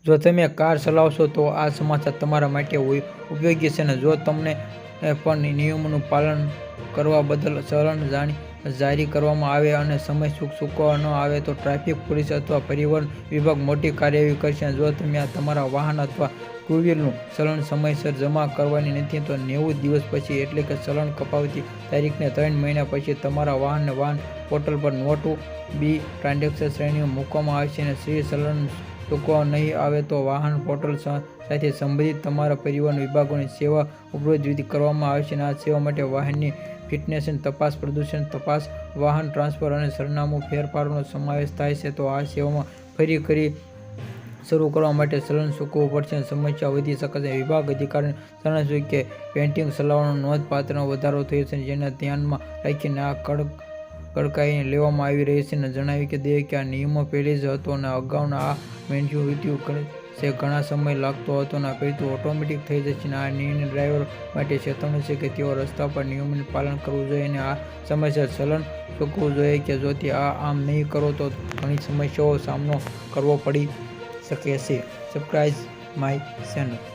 જો તમે કાર ચલાવશો તો આ સમાચાર તમારા માટે ઉપયોગી છે અને જો તમને પણ નિયમોનું પાલન કરવા બદલ ચલણ જારી કરવામાં આવે અને સમય ચૂકવવામાં ન આવે તો ટ્રાફિક પોલીસ અથવા પરિવહન વિભાગ મોટી કાર્યવાહી કરશે. જો તમે તમારા વાહન અથવા ટુ-વ્હીલરનું ચલણ સમયસર જમા કરાવ્યું નથી તો 90 દિવસ પછી એટલે કે ચલણ કપાવવાની તારીખને 3 મહિના પછી તમારા વાહનને વાહન પોર્ટલ પર નોટ બી ટ્રાન્ઝેક્શન શ્રેણીમાં મૂકવામાં આવશે અને ચલણ ચૂકવવામાં નહીં આવે તો વાહન પોર્ટલ સાથે સંબંધિત તમારા પરિવહન વિભાગોની સેવા ઉપલબ્ધ કરવામાં આવશે. આ સેવા માટે વાહનની ફિટનેસની તપાસ, પ્રદૂષણ તપાસ, વાહન ટ્રાન્સફર અને સરનામું ફેરફારનો સમાવેશ થાય છે. તો આ સેવામાં ફરી શરૂ કરવા માટે ચલણ ચૂકવવું પડશે અને સમસ્યા વધી શકે છે. વિભાગ અધિકારીઓએ જણાવ્યું કે પેઇન્ટિંગ ચલણોમાં નોંધપાત્ર વધારો થયો છે જેને ધ્યાનમાં રાખીને આ કડકાઈ લેવામાં આવી રહી છે. જણાવી દઈએ કે આ નિયમ પહેલા જ હતો અને અગાઉ આ મેન્યુઅલ છે ઘણા સમય લાગતો હતો અને ફરીથી ઓટોમેટિક થઈ જશે. આ નિર્ણય ડ્રાઈવરો માટે ચેતવણી છે કે તેઓ રસ્તા પર નિયમોનું પાલન કરવું જોઈએ અને આ સમયસર ચલણ ચૂકવવું જોઈએ કે જો તે આમ નહીં કરો તો ઘણી સમસ્યાઓનો સામનો કરવો પડી શકે છે. Subscribe my channel.